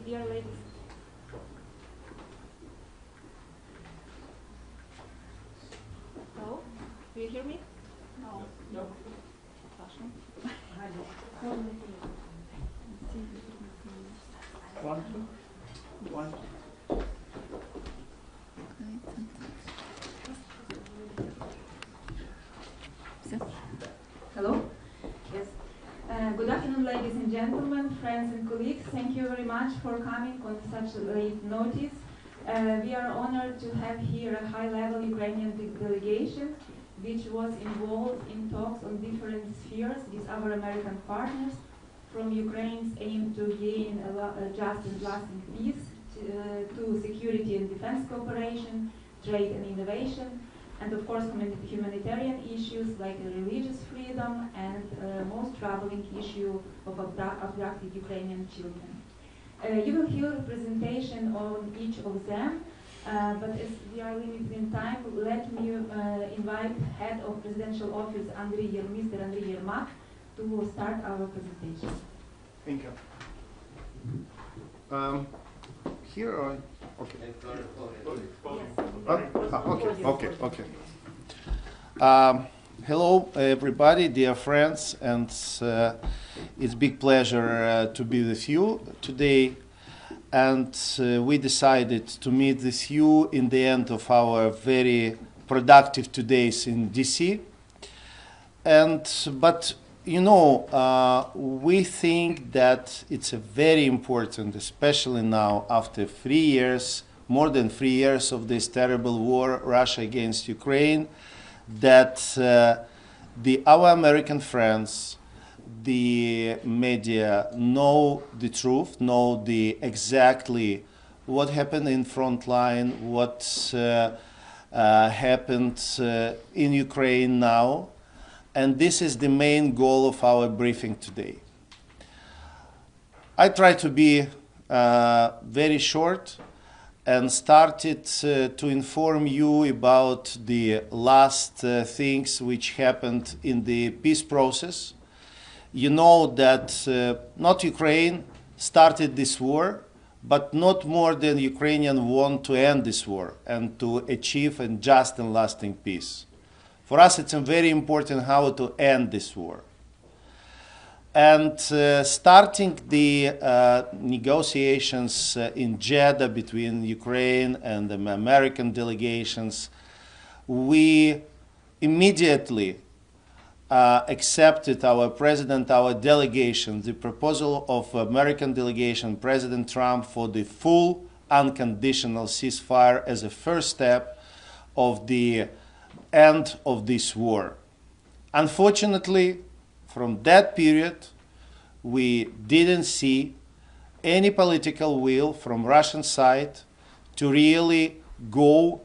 Dear ladies. Hello? Do you hear me? No. No. One, two. One. Hello? Yes. Good afternoon, ladies and gentlemen, friends and colleagues. Thank you very much for coming on such late notice. We are honored to have here a high-level Ukrainian delegation which was involved in talks on different spheres with our American partners, from Ukraine's aim to gain a just and lasting peace to security and defense cooperation, trade and innovation, and of course humanitarian issues like religious freedom and most troubling issue of abducted Ukrainian children. You will hear a presentation on each of them, but as we are limited in time, let me invite Head of Presidential Office Mr. Andriy Yermak to start our presentation. Thank you. Here or okay. Yes. Okay. Hello, everybody, dear friends, and it's a big pleasure to be with you today. And we decided to meet with you in the end of our very productive 2 days in DC. But you know, we think that it's a very important, especially now after 3 years, more than 3 years of this terrible war, Russia against Ukraine, that our American friends, the media know the truth, know exactly what happened in front line, what happened in Ukraine now, and this is the main goal of our briefing today. I try to be very short and started to inform you about the last things which happened in the peace process. You know that not Ukraine started this war, but not more than Ukrainians want to end this war and to achieve a just and lasting peace. For us, it's very important how to end this war. And starting the negotiations in Jeddah between Ukraine and the American delegations, we immediately accepted our president, our delegation, the proposal of American delegation, President Trump, for the full unconditional ceasefire as a first step of the end of this war. Unfortunately, from that period, we didn't see any political will from Russian side to really go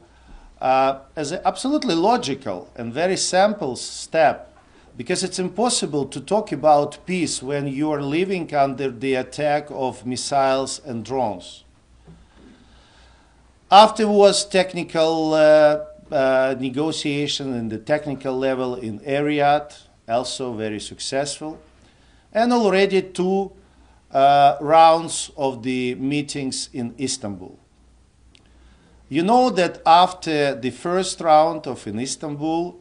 as an absolutely logical and very simple step, because it's impossible to talk about peace when you are living under the attack of missiles and drones. Afterwards, technical negotiation in the technical level in Riyadh, also very successful, and already 2 rounds of the meetings in Istanbul. You know that after the first round in Istanbul,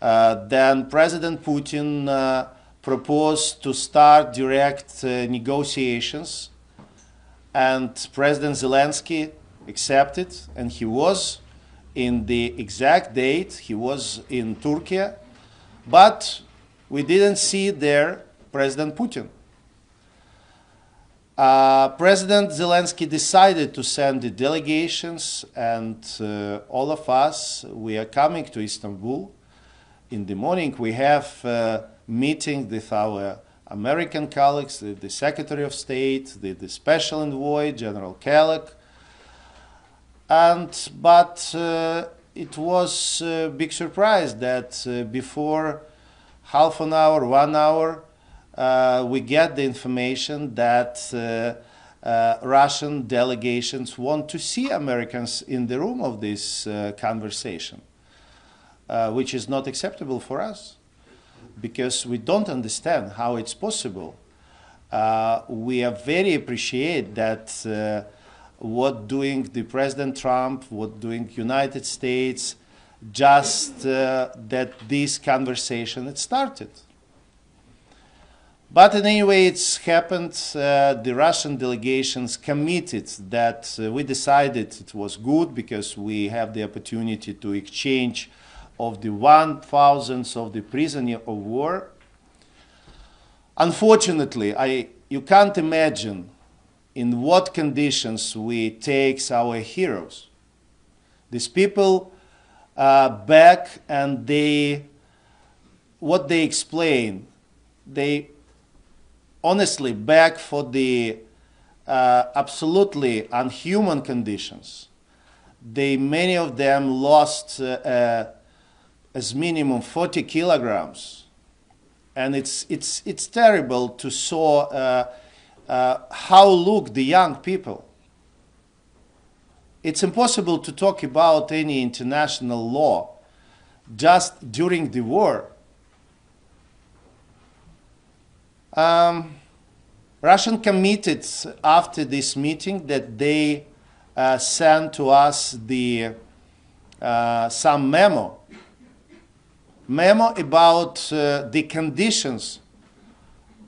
then President Putin proposed to start direct negotiations, and President Zelensky accepted, and he was in the exact date, he was in Turkey, but we didn't see there President Putin. President Zelensky decided to send the delegations, and all of us, we are coming to Istanbul. In the morning, we have a meeting with our American colleagues, the Secretary of State, the Special Envoy, General Kellogg. But it was a big surprise that before half an hour, 1 hour, we get the information that Russian delegations want to see Americans in the room of this conversation. Which is not acceptable for us, because we don't understand how it's possible. We are very appreciate that what doing the President Trump, what doing United States, just that this conversation it started. But in any way it's happened, the Russian delegations committed that we decided it was good because we have the opportunity to exchange of the 1,000 of the prisoners of war. Unfortunately, you can't imagine in what conditions we take our heroes. These people back, and what they explain, they honestly back for the absolutely unhuman conditions. Many of them lost as minimum 40 kilograms, and it's terrible to saw how look the young people. It's impossible to talk about any international law just during the war. Russian committed after this meeting that they sent to us some memo about the conditions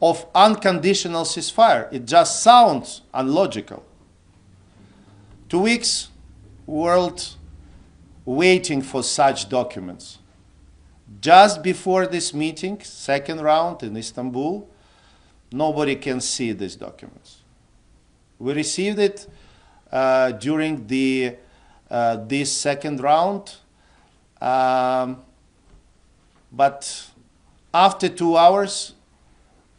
of unconditional ceasefire. It just sounds unlogical. 2 weeks, world waiting for such documents. Just before this meeting, second round in Istanbul, nobody can see these documents. We received it during this second round, but After 2 hours,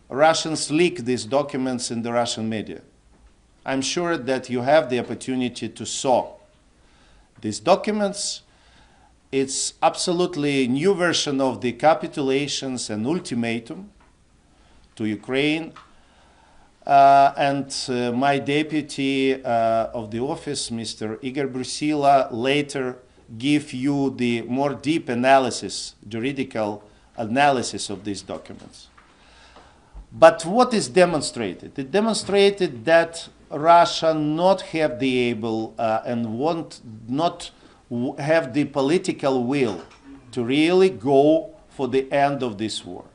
Russians leaked these documents in the Russian media. I'm sure that you have the opportunity to saw these documents. It's absolutely new version of the capitulations and ultimatum to Ukraine. My deputy of the office, Mr. Igor Brusila, later give you the more deep analysis, juridical analysis of these documents. But what is demonstrated? It demonstrated that Russia not have the able and want not have the political will to really go for the end of this war.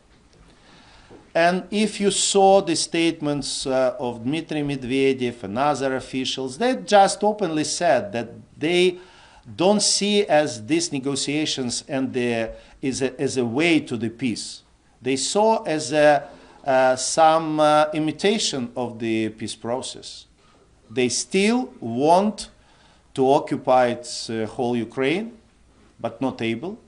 And if you saw the statements of Dmitry Medvedev and other officials, they just openly said that they don't see as these negotiations and as a way to the peace. They saw as some imitation of the peace process. They still want to occupy whole Ukraine, but not able.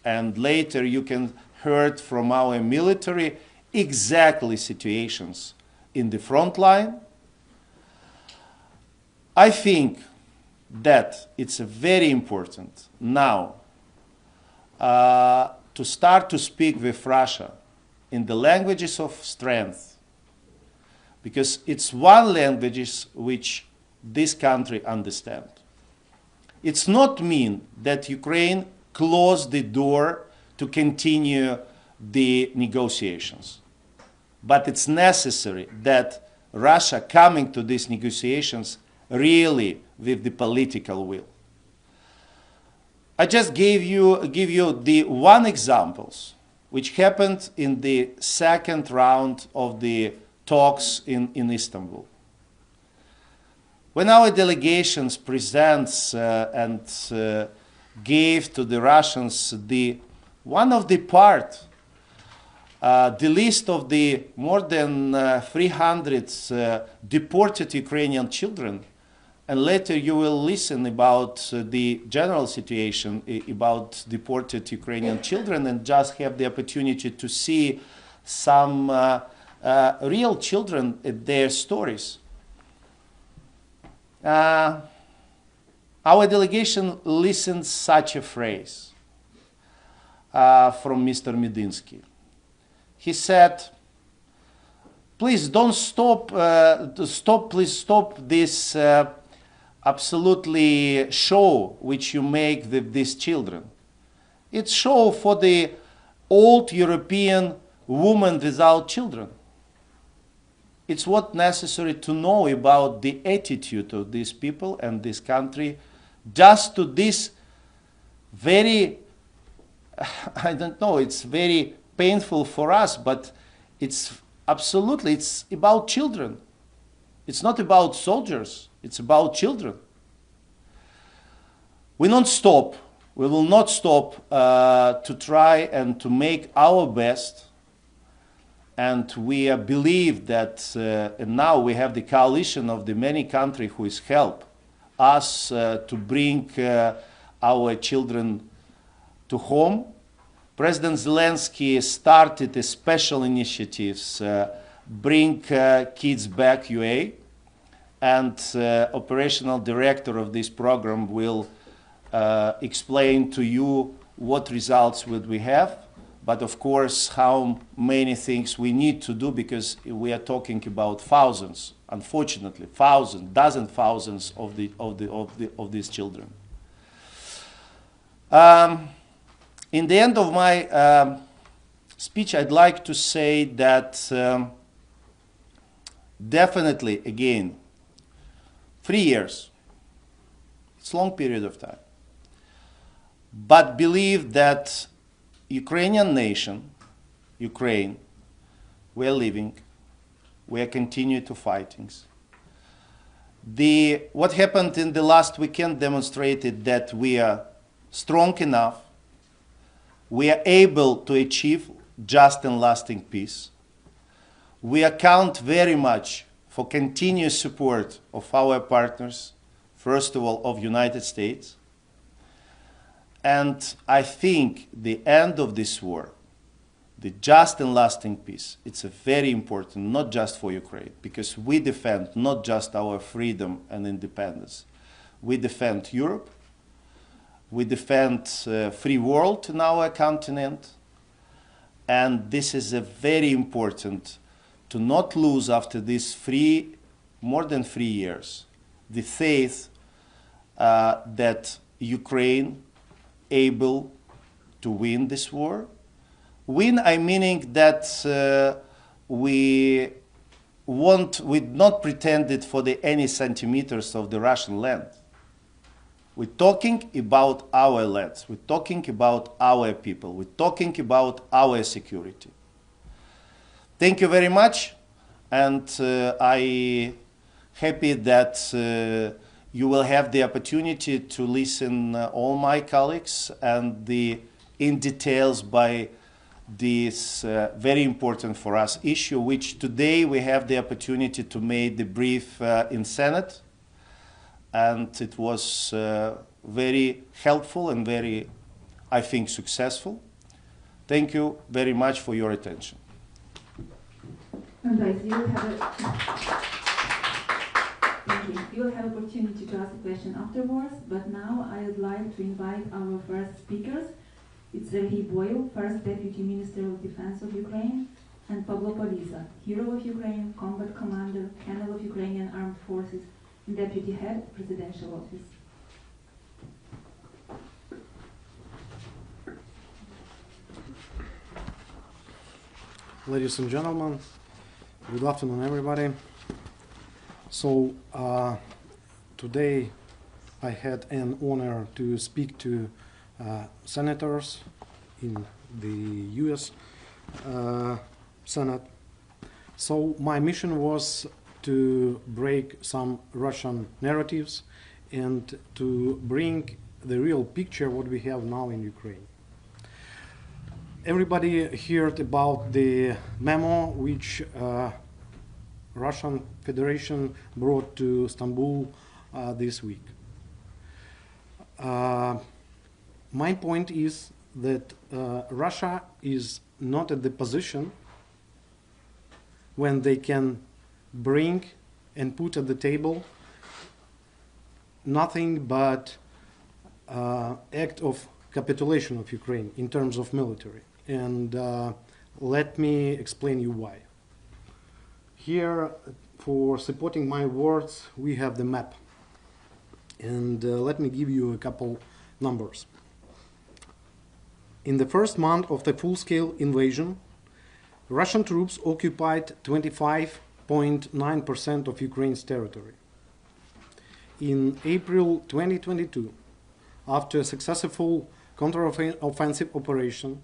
And later you can hear from our military exactly situations in the front line. I think that it's very important now to start to speak with Russia in the languages of strength, because it's one language which this country understands. It's not mean that Ukraine closed the door to continue the negotiations, but it's necessary that Russia coming to these negotiations really with the political will. I just give you the one examples which happened in the second round of the talks in Istanbul. When our delegations presents and gave to the Russians one of the part, the list of the more than 300 deported Ukrainian children, and later you will listen about the general situation about deported Ukrainian children and just have the opportunity to see some real children, their stories. Our delegation listened such a phrase from Mr. Medinsky. He said, please don't stop, please stop this absolutely show which you make with these children. It's show for the old European woman without children. It's what necessary to know about the attitude of these people and this country just to this very, I don't know, it's very painful for us, but it's absolutely, it's about children. It's not about soldiers, it's about children. We don't stop, we will not stop to try and to make our best. And we believe that and now we have the coalition of the many countries who is help us to bring our children to home. President Zelensky started a special initiatives, bring kids back UA, and operational director of this program will explain to you what results would we have. But of course, how many things we need to do, because we are talking about thousands, unfortunately, thousands, thousands of these children. In the end of my speech, I'd like to say that definitely, again, 3 years, it's a long period of time, but believe that Ukrainian nation, Ukraine, we are living, we are continue to fighting. What happened in the last weekend demonstrated that we are strong enough, we are able to achieve just and lasting peace. We account very much for continuous support of our partners, first of all of United States. And I think the end of this war the just and lasting peace. It's a very important, not just for Ukraine, because we defend not just our freedom and independence. We defend Europe. We defend free world in our continent. And this is a very important to not lose after these more than 3 years, the faith that Ukraine able to win this war. Win, I meaning that we not pretended for any centimeters of the Russian land. We're talking about our lands. We're talking about our people. We're talking about our security. Thank you very much, and I happy that you will have the opportunity to listen all my colleagues and in details by this very important for us issue, which today we have the opportunity to make the brief in Senate. And it was very helpful and very, I think, successful. Thank you very much for your attention. Andriy, you will have opportunity to ask a question afterwards, but now I would like to invite our first speakers. It's Serhiy Boyl, First Deputy Minister of Defense of Ukraine, and Pavlo Poliza, Hero of Ukraine, Combat Commander, Colonel of Ukrainian Armed Forces, and Deputy Head, Presidential Office. Ladies and gentlemen, good afternoon, everybody. So today I had an honor to speak to senators in the US Senate. So my mission was to break some Russian narratives and to bring the real picture what we have now in Ukraine. Everybody heard about the memo which Russian Federation brought to Istanbul this week. My point is that Russia is not at the position when they can bring and put at the table nothing but act of capitulation of Ukraine in terms of military. And let me explain you why. Here, for supporting my words, we have the map. And let me give you a couple numbers. In the first month of the full-scale invasion, Russian troops occupied 25.9% of Ukraine's territory. In April 2022, after a successful counter-offensive operation,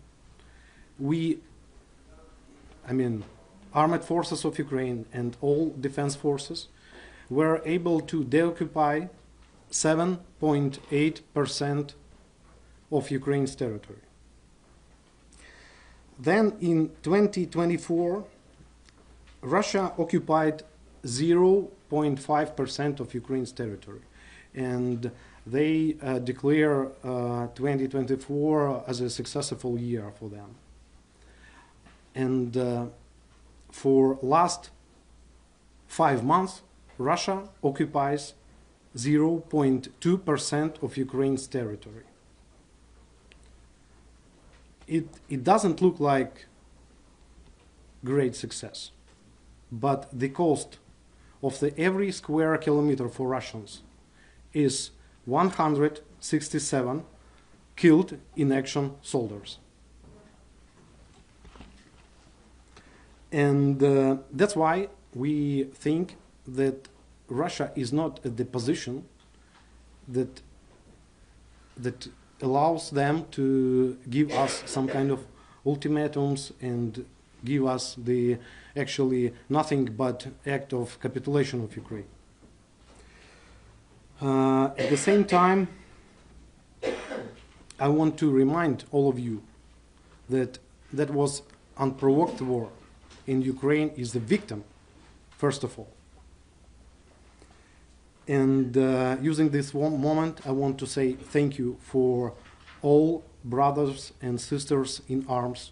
armed forces of Ukraine and all defense forces were able to deoccupy 7.8% of Ukraine's territory. Then in 2024, Russia occupied 0.5% of Ukraine's territory, and they declare 2024 as a successful year for them. And for last 5 months, Russia occupies 0.2% of Ukraine's territory. It doesn't look like great success, but the cost of every square kilometer for Russians is 167 killed in action soldiers. And that's why we think that Russia is not at the position that allows them to give us some kind of ultimatums and give us the actually nothing but act of capitulation of Ukraine. At the same time, I want to remind all of you that that was unprovoked war in Ukraine is the victim, first of all. And using this one moment, I want to say thank you for all brothers and sisters in arms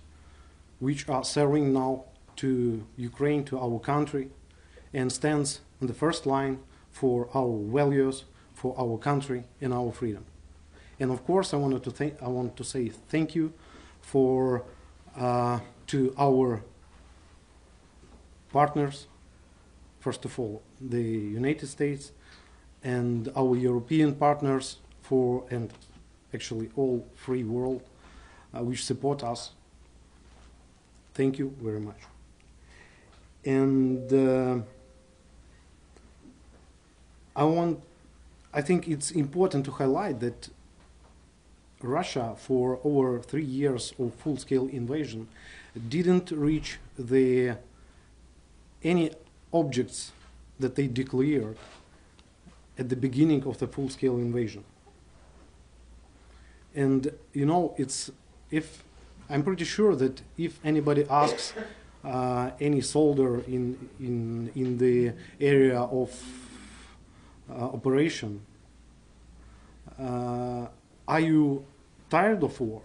which are serving now to Ukraine, to our country, and stands on the first line for our values, for our country and our freedom. And of course, I want to say thank you for to our partners, first of all, the United States and our European partners and actually all free world which support us. Thank you very much. And I think it's important to highlight that Russia, for over 3 years of full-scale invasion, didn't reach any objects that they declared at the beginning of the full-scale invasion. And you know, I'm pretty sure that if anybody asks any soldier in the area of operation, are you tired of war?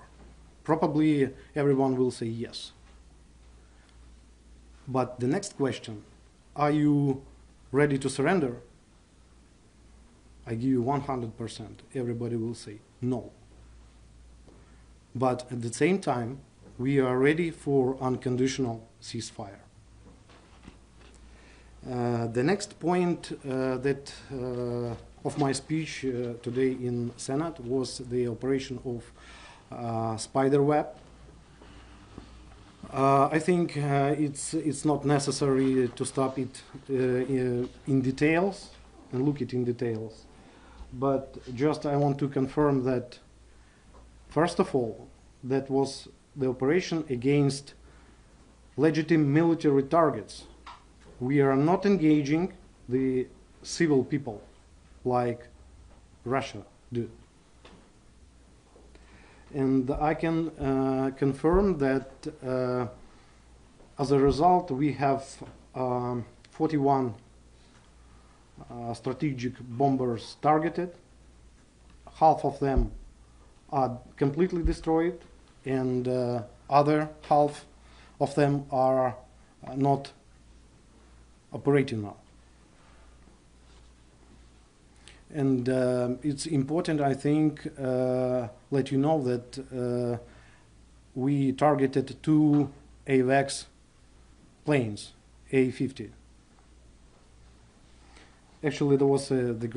Probably everyone will say yes. But the next question, are you ready to surrender? I give you 100%. Everybody will say no. But at the same time, we are ready for unconditional ceasefire. The next point of my speech today in Senate was the operation of Spiderweb. I think it's not necessary to stop it in details and look it in details, but just I want to confirm that first of all, that was the operation against legitimate military targets. We are not engaging the civil people like Russia do. And I can confirm that as a result we have 41 strategic bombers targeted. Half of them are completely destroyed, and other half of them are not operating now. And it's important, I think, let you know that we targeted 2 AWACS planes, A-50. Actually, there was the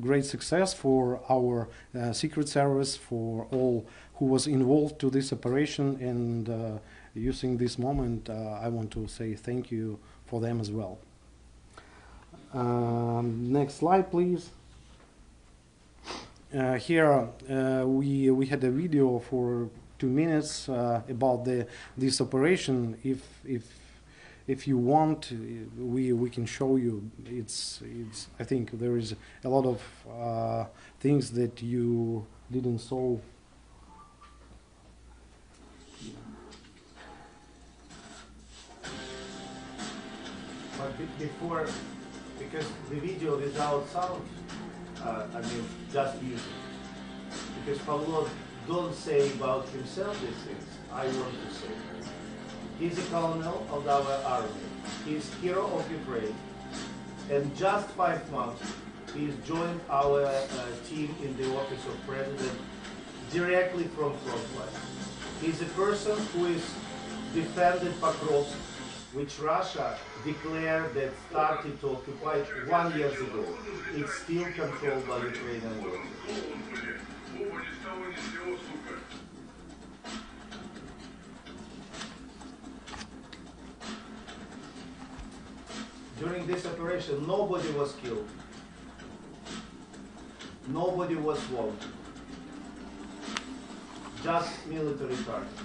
great success for our Secret Service, for all who was involved to this operation, and using this moment, I want to say thank you for them as well. Next slide, please. Here we had a video for 2 minutes about this operation. If you want, we can show you. I think there is a lot of things that you didn't saw. But before, because the video without sound, I mean, just music. Because Pavlov don't say about himself these things. I want to say. He's a colonel of our army. He's hero of Ukraine. And just 5 months, he's joined our team in the office of president directly from frontline. He's a person who is defended Pokrovsk, which Russia declared that started to occupy 1 year ago. It's still controlled by Ukrainian forces. During this operation, nobody was killed. Nobody was wounded. Just military targets.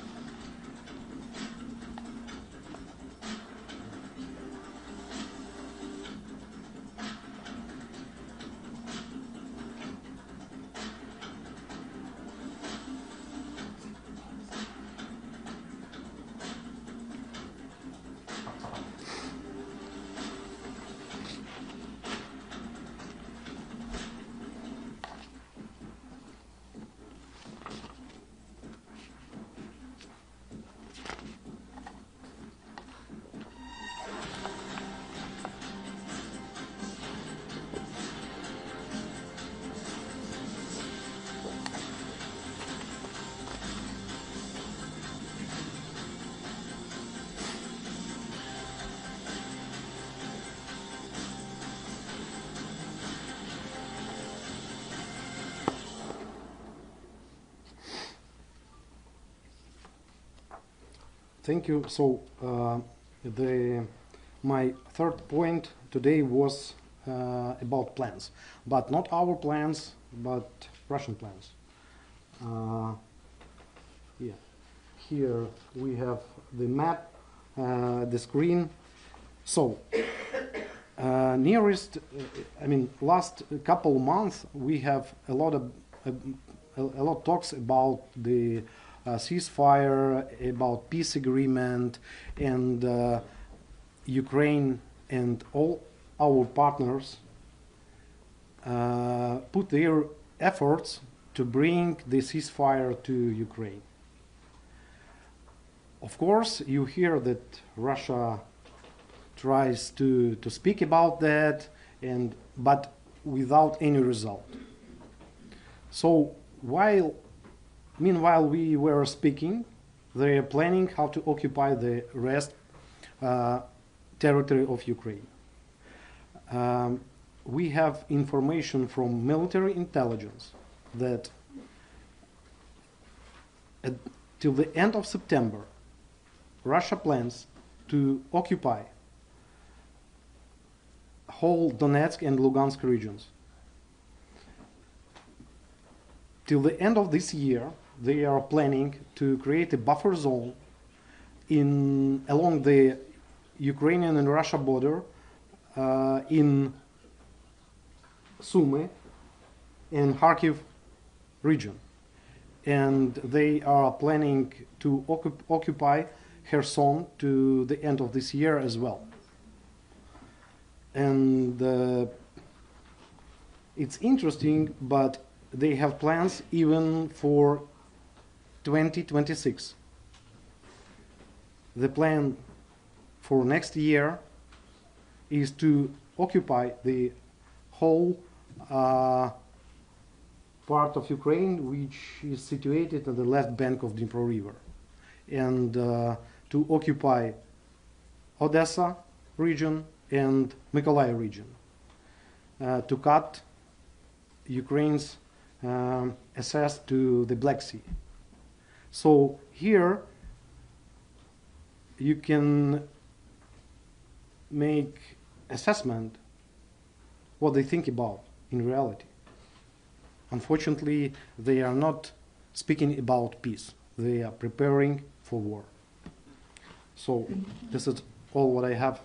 Thank you. So my third point today was about plans, but not our plans, but Russian plans. Yeah. Here we have the map, the screen. So last couple months we have a lot talks about the ceasefire, about peace agreement, and Ukraine and all our partners put their efforts to bring the ceasefire to Ukraine. Of course, you hear that Russia tries to speak about that, but without any result. So meanwhile we were speaking, they are planning how to occupy the rest territory of Ukraine. We have information from military intelligence that till the end of September, Russia plans to occupy whole Donetsk and Lugansk regions. Till the end of this year, they are planning to create a buffer zone along the Ukrainian and Russia border in Sumy and Kharkiv region. And they are planning to occupy Kherson to the end of this year as well. And it's interesting, but they have plans even for 2026. The plan for next year is to occupy the whole part of Ukraine, which is situated on the left bank of Dnipro River, and to occupy Odessa region and Mykolaiv region, to cut Ukraine's access to the Black Sea. So here you can make assessment what they think about in reality. Unfortunately, they are not speaking about peace. They are preparing for war. So this is all what I have.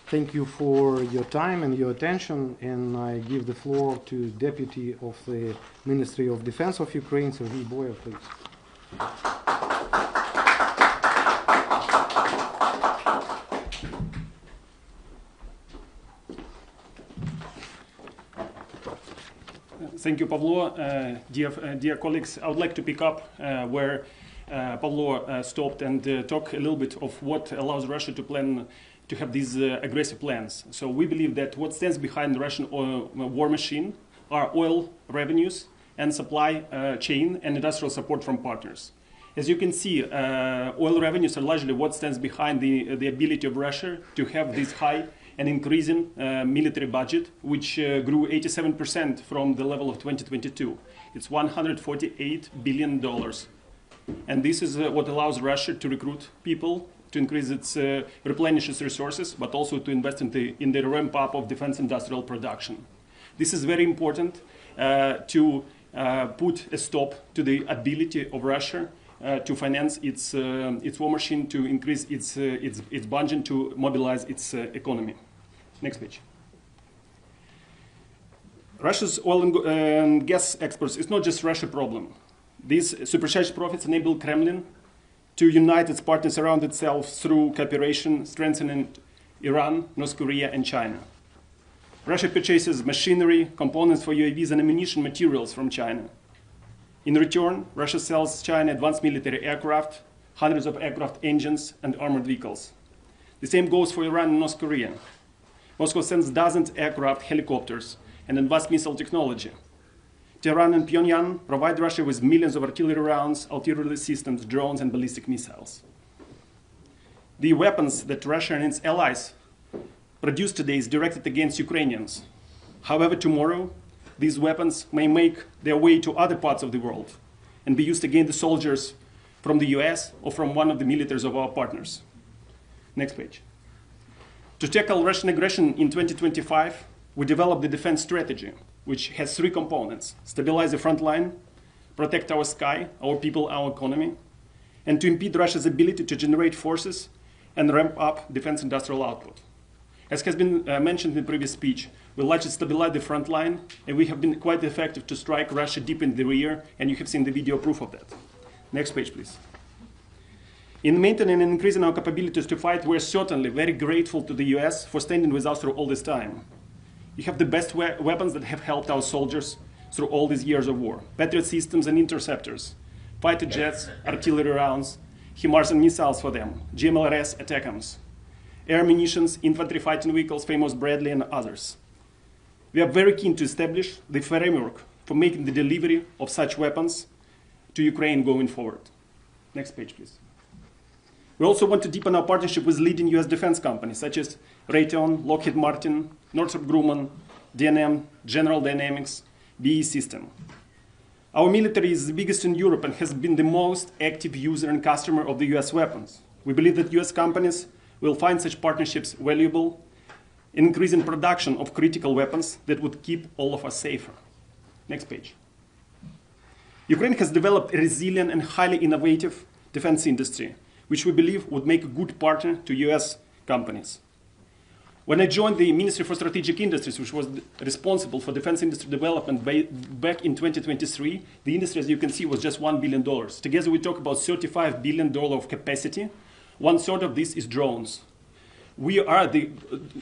Thank you for your time and your attention, and I give the floor to Deputy of the Ministry of Defense of Ukraine, Serhiy Boyev, please. Thank you, Pavlo. Dear colleagues, I would like to pick up where Pavlo stopped and talk a little bit of what allows Russia to have these aggressive plans. So we believe that what stands behind the Russian war machine are oil revenues and supply chain and industrial support from partners. As you can see, oil revenues are largely what stands behind the ability of Russia to have this high and increasing military budget, which grew 87% from the level of 2022. It's $148 billion. And this is what allows Russia to recruit people, to increase its, replenish its resources, but also to invest in the ramp up of defense industrial production. This is very important to put a stop to the ability of Russia to finance its war machine, to increase its budget, to mobilize its economy. Next page. Russia's oil and gas exports is not just Russia's problem. These supercharged profits enable Kremlin to unite its partners around itself through cooperation, strengthening Iran, North Korea, and China. Russia purchases machinery, components for UAVs, and ammunition materials from China. In return, Russia sells China advanced military aircraft, hundreds of aircraft engines, and armored vehicles. The same goes for Iran and North Korea. Moscow sends dozens of aircraft, helicopters, and advanced missile technology. Tehran and Pyongyang provide Russia with millions of artillery rounds, artillery systems, drones, and ballistic missiles. The weapons that Russia and its allies produce today is directed against Ukrainians. However, tomorrow, these weapons may make their way to other parts of the world and be used against the soldiers from the US or from one of the militaries of our partners. Next page. To tackle Russian aggression in 2025, we developed the defense strategy, which has three components: stabilize the front line, protect our sky, our people, our economy, and to impede Russia's ability to generate forces and ramp up defense industrial output. As has been mentioned in the previous speech, we largely stabilize the front line, and we have been quite effective to strike Russia deep in the rear, and you have seen the video proof of that. Next page, please. In maintaining and increasing our capabilities to fight, we're certainly very grateful to the US for standing with us through all this time. You have the best weapons that have helped our soldiers through all these years of war: Patriot systems and interceptors, fighter jets, artillery rounds, HIMARS and missiles for them, GMLRS ATACMS, air munitions, infantry fighting vehicles, famous Bradley and others. We are very keen to establish the framework for making the delivery of such weapons to Ukraine going forward. Next page, please. We also want to deepen our partnership with leading US defense companies such as Raytheon, Lockheed Martin, Northrop Grumman, D&M, General Dynamics, BAE System. Our military is the biggest in Europe and has been the most active user and customer of the US weapons. We believe that US companies will find such partnerships valuable in increasing production of critical weapons that would keep all of us safer. Next page. Ukraine has developed a resilient and highly innovative defense industry, which we believe would make a good partner to US companies. When I joined the Ministry for Strategic Industries, which was responsible for defense industry development back in 2023, the industry, as you can see, was just $1 billion. Together we talk about $35 billion of capacity. 1/3 of this is drones. We are the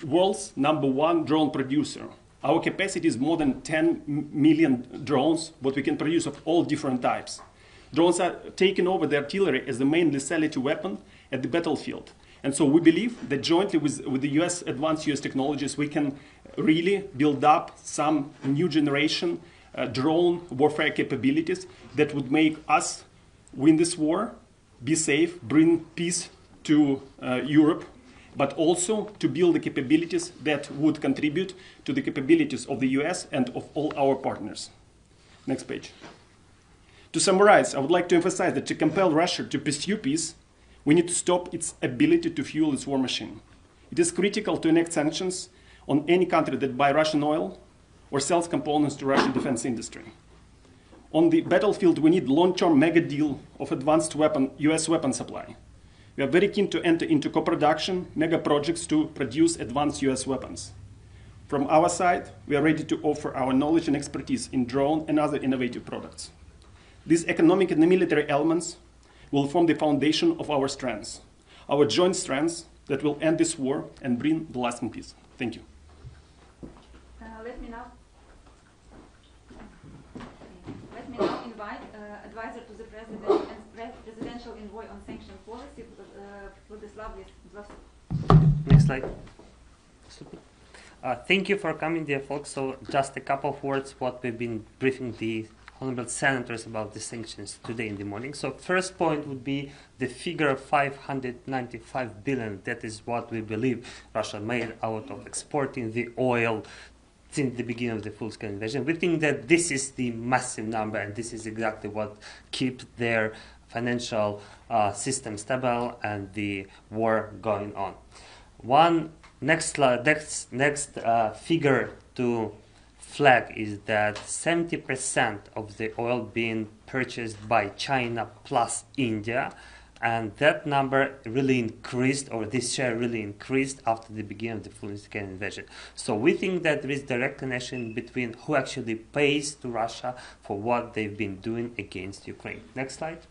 world's #1 drone producer. Our capacity is more than 10 million drones, what we can produce of all different types. Drones are taking over the artillery as the main lethality weapon at the battlefield. And so we believe that jointly with the US, advanced US technologies, we can really build up some new generation drone warfare capabilities that would make us win this war, be safe, bring peace to Europe, but also to build the capabilities that would contribute to the capabilities of the US and of all our partners. Next page. To summarize, I would like to emphasize that to compel Russia to pursue peace, we need to stop its ability to fuel its war machine. It is critical to enact sanctions on any country that buys Russian oil or sells components to Russian defense industry. On the battlefield, we need long-term mega deal of advanced US weapon supply. We are very keen to enter into co-production mega projects to produce advanced US weapons. From our side, we are ready to offer our knowledge and expertise in drone and other innovative products. These economic and military elements will form the foundation of our strengths, our joint strengths that will end this war and bring the lasting peace. Thank you. Let me now invite advisor to the president and presidential envoy on sanction policy, Vladimir Yermak. Next slide. Thank you for coming, dear folks. So just a couple of words what we've been briefing the honorable senators about the sanctions today in the morning. So first point would be the figure of 595 billion. That is what we believe Russia made out of exporting the oil since the beginning of the full-scale invasion. We think that this is the massive number, and this is exactly what keeps their financial system stable and the war going on. One next figure to flag is that 70% of the oil being purchased by China plus India, and that number really increased, or this share really increased after the beginning of the full-scale invasion. So we think that there is direct connection between who actually pays to Russia for what they've been doing against Ukraine. Next slide.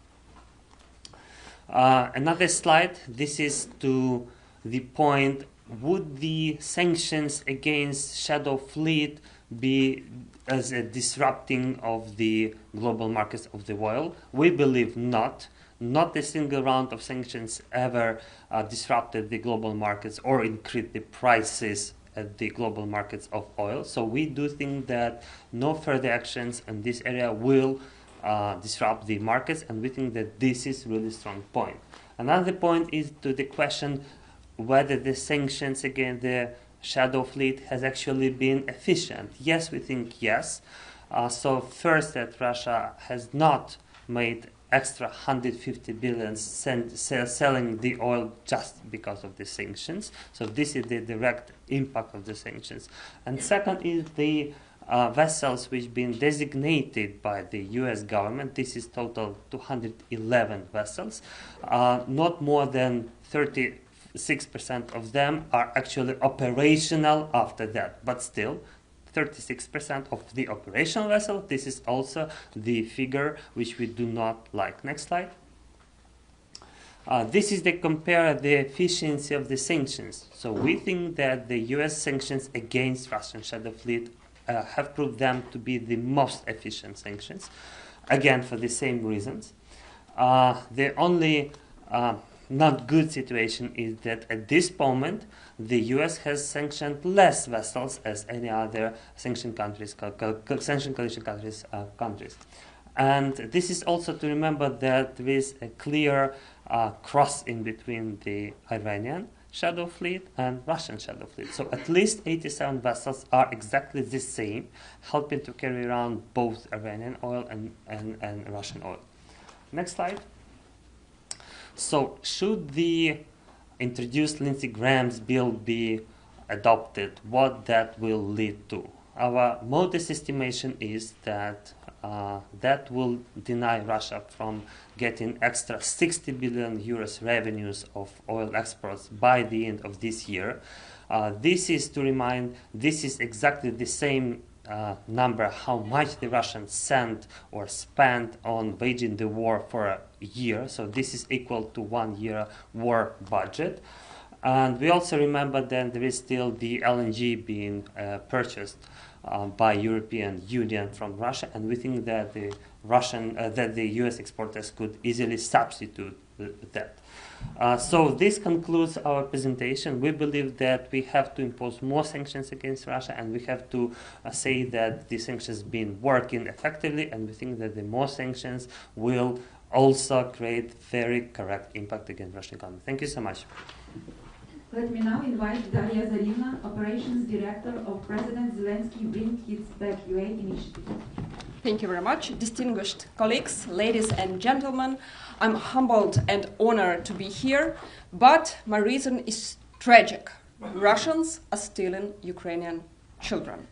Another slide. This is to the point, would the sanctions against Shadow Fleet be as a disrupting of the global markets of the oil? We believe not. Not a single round of sanctions ever disrupted the global markets or increased the prices at the global markets of oil. So we do think that no further actions in this area will disrupt the markets, and we think that this is a really strong point. Another point is to the question whether the sanctions against the Shadow Fleet has actually been efficient. Yes, we think yes. So first, that Russia has not made extra 150 billion selling the oil just because of the sanctions. So this is the direct impact of the sanctions. And second is the vessels which been designated by the US government. This is total 211 vessels. Not more than 36% of them are actually operational after that, but still 36% of the operational vessel. This is also the figure which we do not like. Next slide. This is to compare the efficiency of the sanctions. So we think that the US sanctions against Russian Shadow Fleet have proved them to be the most efficient sanctions, again for the same reasons. The only not good situation is that at this moment the US has sanctioned less vessels as any other sanctioned countries, sanctioned coalition countries. And this is also to remember that there is a clear crossing between the Iranian Shadow Fleet and Russian Shadow Fleet. So at least 87 vessels are exactly the same, helping to carry around both Iranian oil and Russian oil. Next slide. So should the introduced Lindsey Graham's bill be adopted, what that will lead to? Our modest estimation is that that will deny Russia from getting extra 60 billion euros revenues of oil exports by the end of this year. This is to remind, this is exactly the same number how much the Russians sent or spent on waging the war for a year. So this is equal to 1 year war budget. And we also remember that there is still the LNG being purchased by European Union from Russia, and we think that the US exporters could easily substitute that. So this concludes our presentation. We believe that we have to impose more sanctions against Russia, and we have to say that the sanctions been working effectively, and we think that the more sanctions will also create very correct impact against Russian economy. Thank you so much. Let me now invite Daria Zarivna, Operations Director of President Zelensky Bring Kids Back UA initiative. Thank you very much. Distinguished colleagues, ladies and gentlemen, I'm humbled and honored to be here, but my reason is tragic. Russians are stealing Ukrainian children.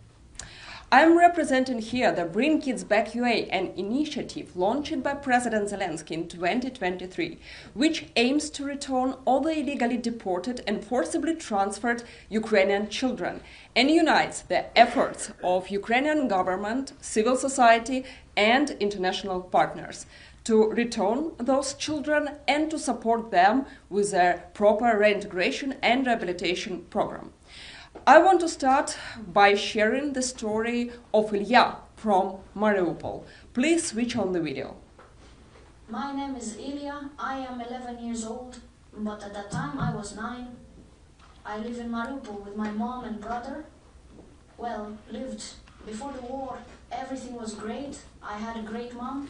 I'm representing here the Bring Kids Back UA, an initiative launched by President Zelensky in 2023, which aims to return all the illegally deported and forcibly transferred Ukrainian children and unites the efforts of Ukrainian government, civil society and international partners to return those children and to support them with a proper reintegration and rehabilitation program. I want to start by sharing the story of Ilya from Mariupol. Please switch on the video. My name is Ilya. I am 11 years old, but at that time I was 9. I live in Mariupol with my mom and brother. Well, lived before the war. Everything was great. I had a great mom,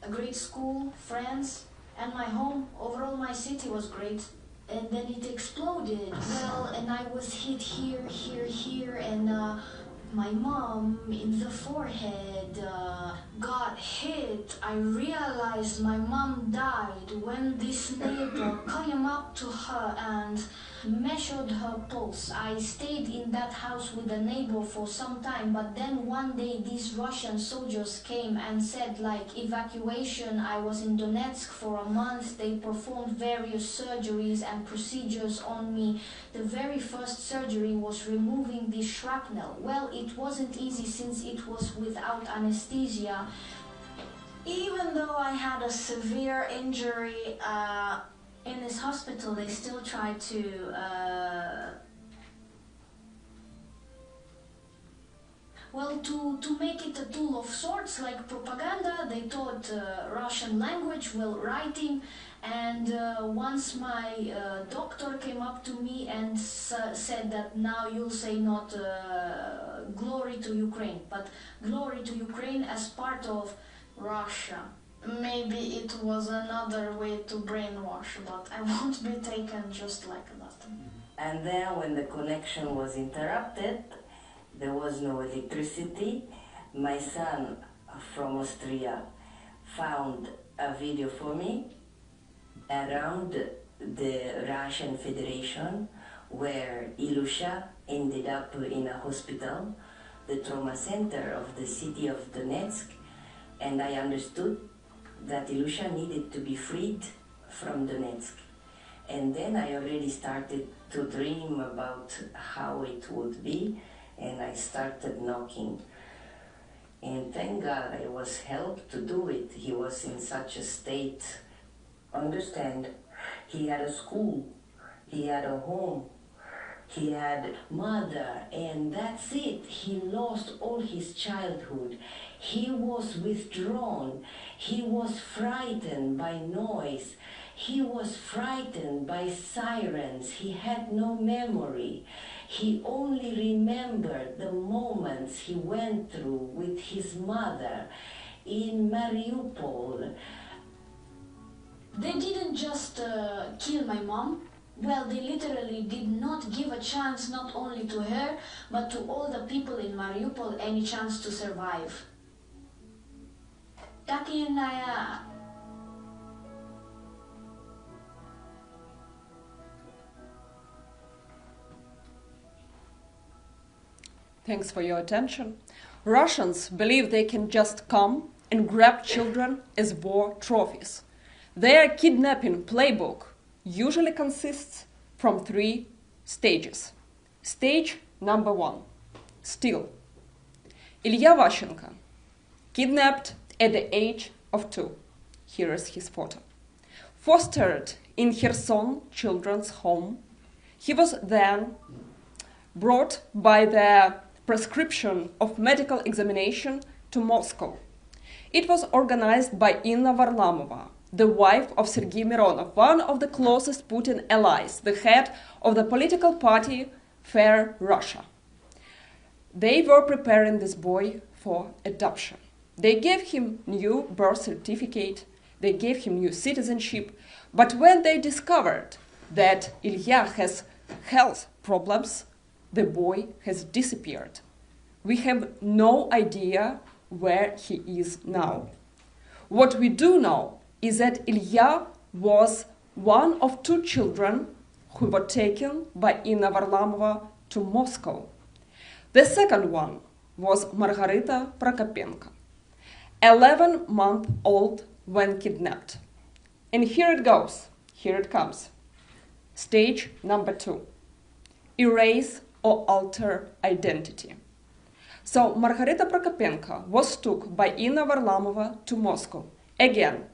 a great school, friends, and my home. Overall, my city was great. And then it exploded. Well, and I was hit here, and my mom in the forehead got hit. I realized my mom died when this neighbor came up to her and measured her pulse. I stayed in that house with the neighbor for some time, but then one day these Russian soldiers came and said like evacuation. I was in Donetsk for a month. They performed various surgeries and procedures on me. The very first surgery was removing the shrapnel. Well, it wasn't easy since it was without anesthesia. Even though I had a severe injury, in this hospital, they still try to to make it a tool of sorts, like propaganda. They taught Russian language, well, writing, and once my doctor came up to me and said that now you'll say not glory to Ukraine, but glory to Ukraine as part of Russia. Maybe it was another way to brainwash, but I won't be taken just like that. And then when the connection was interrupted, there was no electricity. My son from Austria found a video for me around the Russian Federation where Ilusha ended up in a hospital, the trauma center of the city of Donetsk, and I understood that Ilusha needed to be freed from Donetsk. And then I already started to dream about how it would be, and I started knocking. And thank God I was helped to do it. He was in such a state. Understand, he had a school, he had a home, he had mother, and that's it. He lost all his childhood. He was withdrawn. He was frightened by noise. He was frightened by sirens. He had no memory. He only remembered the moments he went through with his mother in Mariupol. They didn't just kill my mom. Well, they literally did not give a chance not only to her, but to all the people in Mariupol any chance to survive. Thanks for your attention. Russians believe they can just come and grab children as war trophies. Their kidnapping playbook usually consists from 3 stages. Stage number 1, steal. Ilya Vashchenko, kidnapped at the age of 2. Here is his photo. Fostered in Kherson Children's Home, he was then brought by the prescription of medical examination to Moscow. It was organized by Inna Varlamova, the wife of Sergei Mironov, one of the closest Putin allies, the head of the political party Fair Russia. They were preparing this boy for adoption. They gave him new birth certificate, they gave him new citizenship, but when they discovered that Ilya has health problems, the boy has disappeared. We have no idea where he is now. What we do know is that Ilya was one of 2 children who were taken by Inna Varlamova to Moscow. The second one was Margarita Prokopenko, 11-month-old when kidnapped. And here it goes, here it comes. Stage number 2, erase or alter identity. So Margarita Prokopenko was took by Inna Varlamova to Moscow. Again,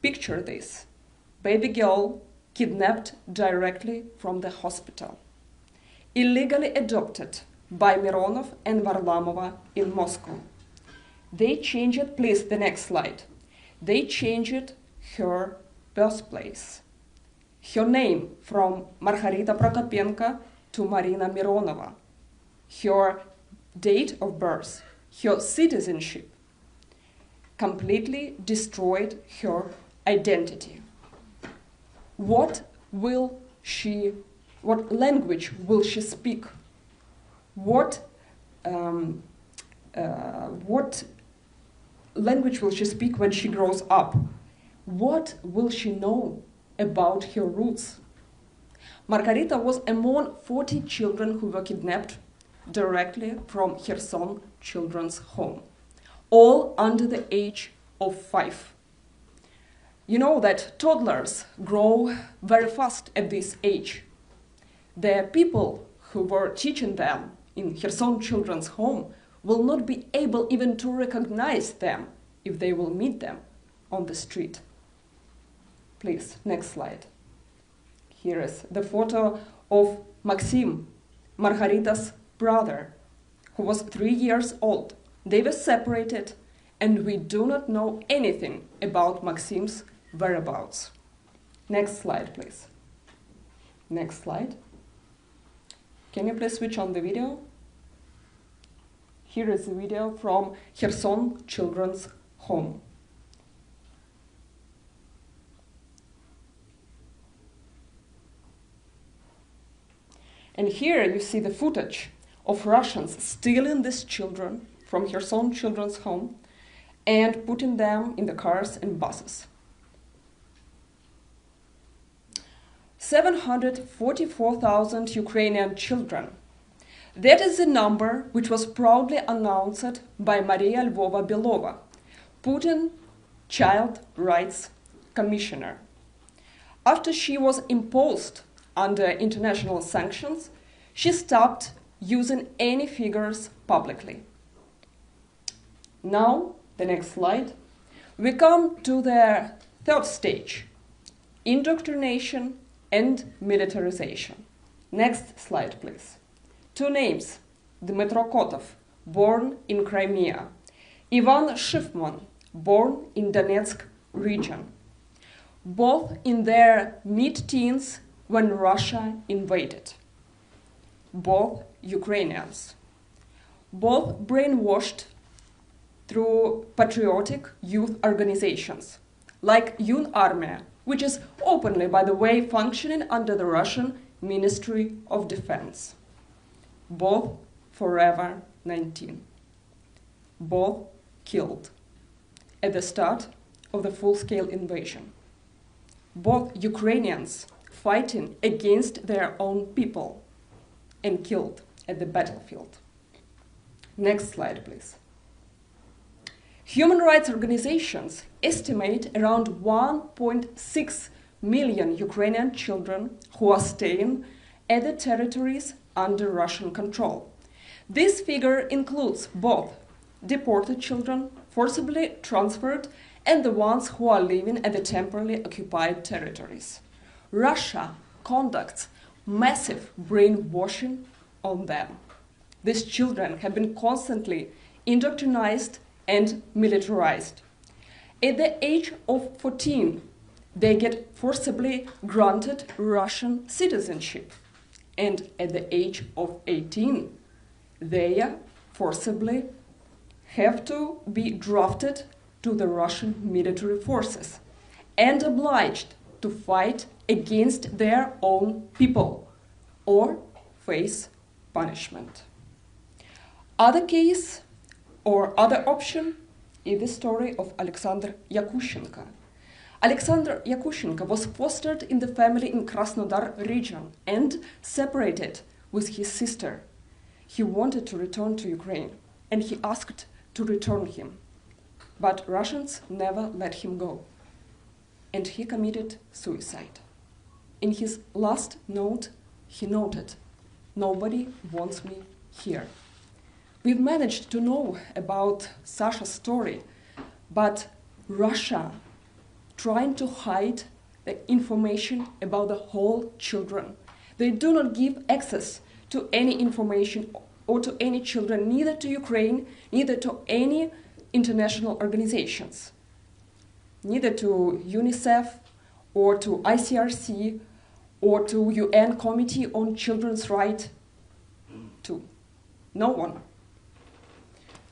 picture this, baby girl kidnapped directly from the hospital, illegally adopted by Mironov and Varlamova in Moscow. They changed, please, the next slide. They changed her birthplace, her name from Margarita Prokopenko to Marina Mironova, her date of birth, her citizenship, completely destroyed her identity. What language will she speak? What language will she speak when she grows up? What will she know about her roots? Margarita was among 40 children who were kidnapped directly from Kherson Children's Home, all under the age of 5. You know that toddlers grow very fast at this age. The people who were teaching them in Kherson Children's Home will not be able even to recognize them if they will meet them on the street. Please, next slide. Here is the photo of Maxim, Margarita's brother, who was 3 years old. They were separated, and we do not know anything about Maxim's whereabouts. Next slide, please. Next slide. Can you please switch on the video? Here is a video from Kherson Children's Home. And here you see the footage of Russians stealing these children from Kherson Children's Home and putting them in the cars and buses. 744,000 Ukrainian children. That is the number which was proudly announced by Maria Lvova-Belova, Putin Child Rights Commissioner. After she was imposed under international sanctions, she stopped using any figures publicly. Now, the next slide, we come to the third stage, indoctrination and militarization. Next slide, please. Two names, Dmitro Kotov, born in Crimea, Ivan Shifman, born in Donetsk region, both in their mid-teens when Russia invaded, both Ukrainians, both brainwashed through patriotic youth organizations, like Young Army, which is openly, by the way, functioning under the Russian Ministry of Defense. Both forever 19. Both killed at the start of the full-scale invasion. Both Ukrainians fighting against their own people and killed at the battlefield. Next slide, please. Human rights organizations estimate around 1.6 million Ukrainian children who are staying at the territories under Russian control. This figure includes both deported children, forcibly transferred, and the ones who are living at the temporarily occupied territories. Russia conducts massive brainwashing on them. These children have been constantly indoctrinized and militarized. At the age of 14, they get forcibly granted Russian citizenship. And at the age of 18, they forcibly have to be drafted to the Russian military forces and obliged to fight against their own people or face punishment. Other case or other option is the story of Alexander Yakushenko. Alexander Yakushenko was fostered in the family in Krasnodar region and separated with his sister. He wanted to return to Ukraine and he asked to return him. But Russians never let him go. And he committed suicide. In his last note, he noted, "Nobody wants me here." We've managed to know about Sasha's story, but Russia trying to hide the information about the whole children. They do not give access to any information or to any children, neither to Ukraine, neither to any international organizations, neither to UNICEF or to ICRC or to UN Committee on Children's Rights, to no one.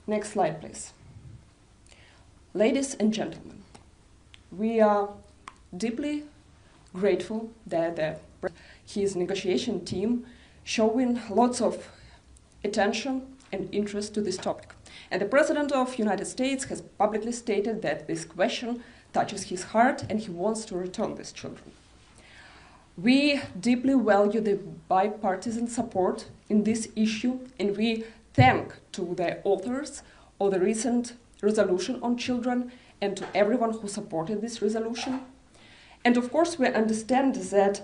Next slide, please. Ladies and gentlemen, we are deeply grateful that his negotiation team showing lots of attention and interest to this topic. And the President of the United States has publicly stated that this question touches his heart and he wants to return these children. We deeply value the bipartisan support in this issue, and we thank to the authors of the recent resolution on children and to everyone who supported this resolution. And of course, we understand that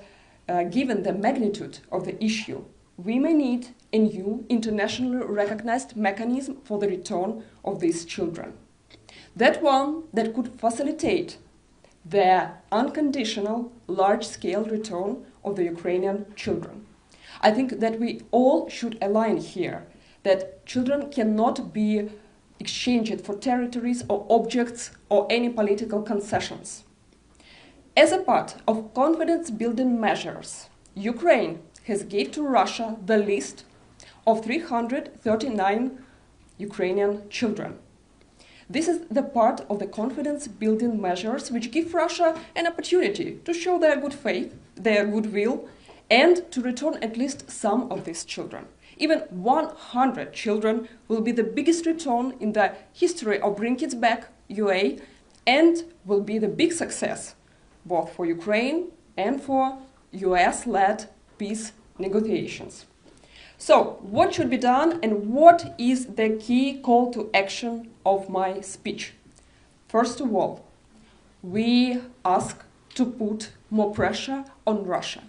given the magnitude of the issue, we may need a new internationally recognized mechanism for the return of these children. That one that could facilitate the unconditional, large-scale return of the Ukrainian children. I think that we all should align here that children cannot be exchanged for territories or objects or any political concessions. As a part of confidence-building measures, Ukraine has gave to Russia the list of 339 Ukrainian children. This is the part of the confidence-building measures which give Russia an opportunity to show their good faith, their goodwill, and to return at least some of these children. Even 100 children will be the biggest return in the history of Bring Kids Back UA and will be the big success both for Ukraine and for US-led peace negotiations. So, what should be done and what is the key call to action of my speech? First of all, we ask to put more pressure on Russia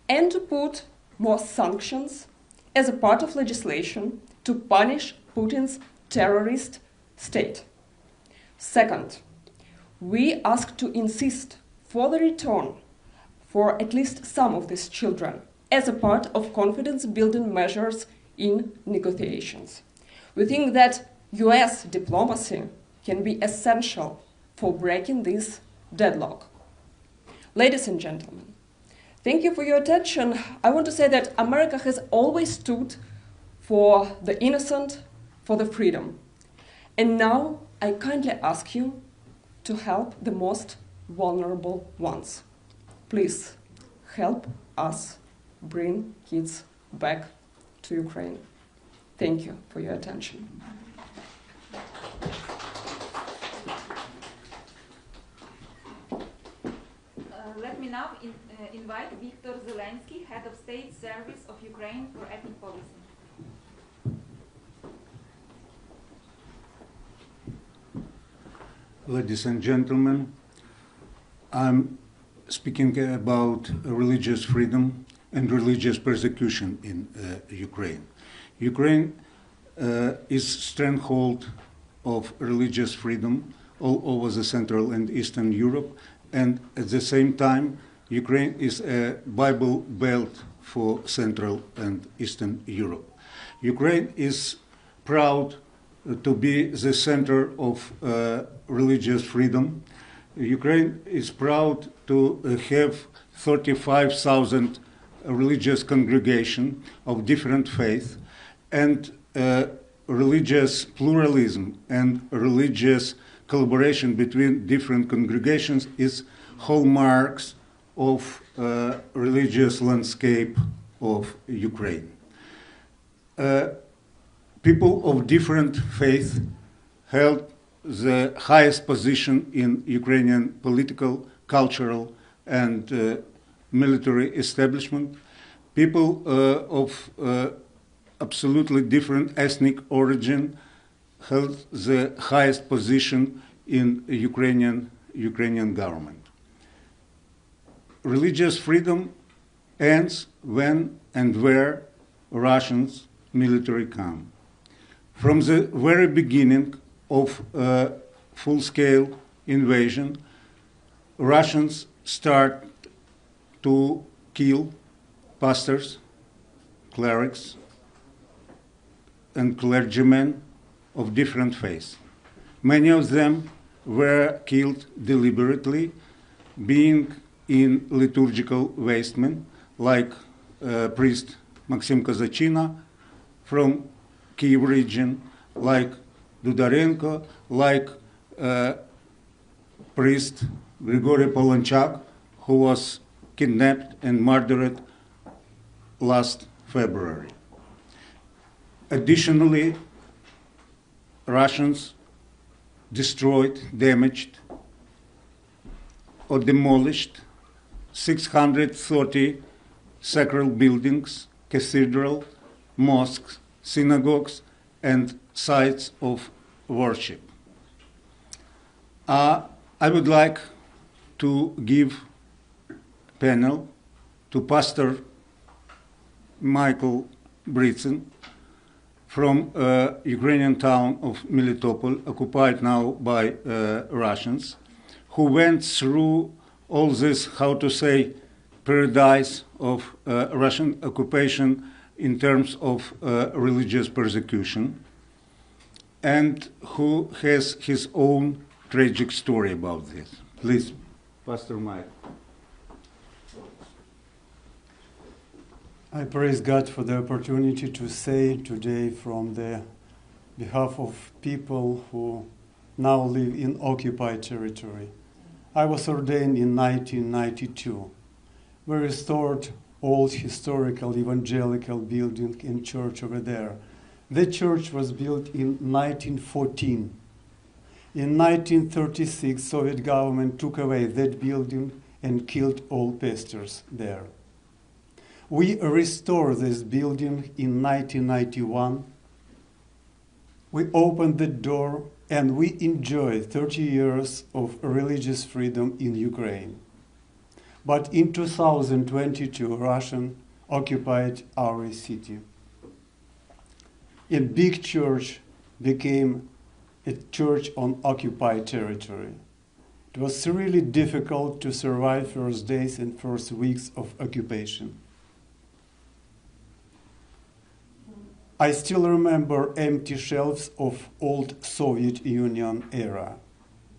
and to put more sanctions as a part of legislation to punish Putin's terrorist state. Second, we ask to insist for the return for at least some of these children as a part of confidence-building measures in negotiations. We think that US diplomacy can be essential for breaking this deadlock. Ladies and gentlemen, thank you for your attention. I want to say that America has always stood for the innocent, for the freedom. And now I kindly ask you to help the most vulnerable ones. Please help us bring kids back to Ukraine. Thank you for your attention. Let me now invite Viktor Zelensky, Head of State Service of Ukraine for Ethnic Policy. Ladies and gentlemen, I'm speaking about religious freedom and religious persecution in Ukraine. Ukraine is stronghold of religious freedom all over the Central and Eastern Europe, and at the same time, Ukraine is a Bible belt for Central and Eastern Europe. Ukraine is proud to be the center of religious freedom. Ukraine is proud to have 35,000 religious congregations of different faiths, and religious pluralism and religious collaboration between different congregations is hallmarks of religious landscape of Ukraine. People of different faith held the highest position in Ukrainian political, cultural, and military establishment. People of absolutely different ethnic origin held the highest position in Ukrainian government. Religious freedom ends when and where Russians military come. From the very beginning of full-scale invasion, Russians start to kill pastors, clerics, and clergymen of different faiths. Many of them were killed deliberately, being in liturgical vestment, like priest Maxim Kazachina from Kiev region, like Dudarenko, like priest Grigory Polonchak, who was kidnapped and murdered last February. Additionally, Russians destroyed, damaged, or demolished 630 sacred buildings, cathedral, mosques, synagogues, and sites of worship. I would like to give panel to Pastor Michael Britsyn from Ukrainian town of Melitopol, occupied now by Russians, who went through all this, how to say, paradise of Russian occupation in terms of religious persecution, and who has his own tragic story about this. Please, Pastor Mike. I praise God for the opportunity to say today from the behalf of people who now live in occupied territory. I was ordained in 1992. We restored old historical evangelical building and church over there. The church was built in 1914. In 1936, Soviet government took away that building and killed all pastors there. We restored this building in 1991. We opened the door and we enjoyed 30 years of religious freedom in Ukraine. But in 2022, Russian occupied our city. A big church became a church on occupied territory. It was really difficult to survive first days and first weeks of occupation. I still remember empty shelves of old Soviet Union era.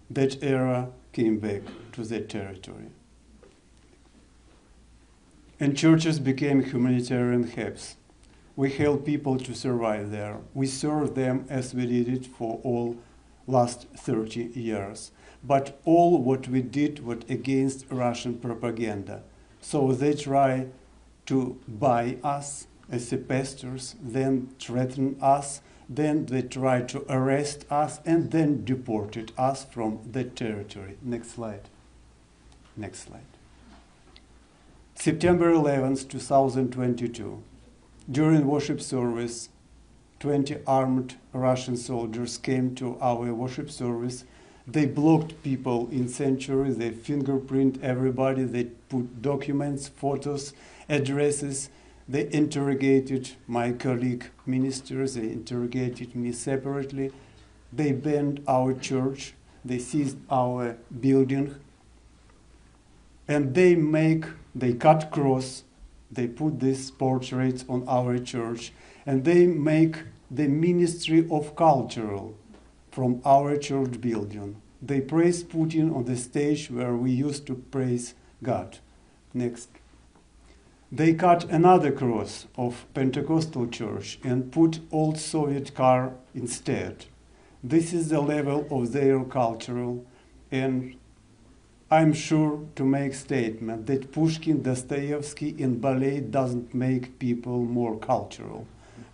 That era came back to that territory. And churches became humanitarian hubs. We help people to survive there. We serve them as we did it for all last 30 years. But all what we did was against Russian propaganda. So they try to buy us as the pastors, then threaten us, then they try to arrest us, and then deported us from that territory. Next slide. Next slide. September 11th, 2022. During worship service, 20 armed Russian soldiers came to our worship service. They blocked people in sanctuary, they fingerprint everybody, they put documents, photos, addresses. They interrogated my colleague ministers, they interrogated me separately. They banned our church, they seized our building, and they cut cross, they put these portraits on our church, and they make the Ministry of Cultural from our church building. They praise Putin on the stage where we used to praise God. Next. They cut another cross of Pentecostal church and put old Soviet car instead. This is the level of their cultural, and I'm sure to make statement that Pushkin, Dostoevsky, and ballet doesn't make people more cultural.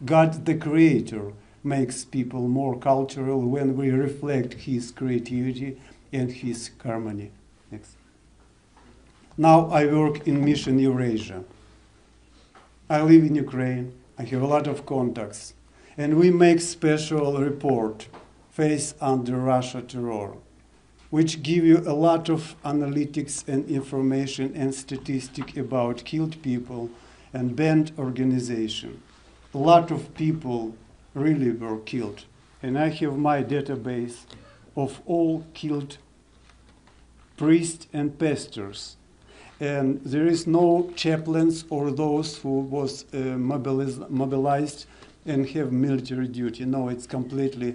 God, the Creator, makes people more cultural when we reflect His creativity and His harmony. Next. Now I work in Mission Eurasia. I live in Ukraine, I have a lot of contacts, and we make special report, Face Under Russia Terror, which give you a lot of analytics and information and statistics about killed people and banned organization. A lot of people really were killed, and I have my database of all killed priests and pastors. And there is no chaplains or those who was mobilized and have military duty. No, it's completely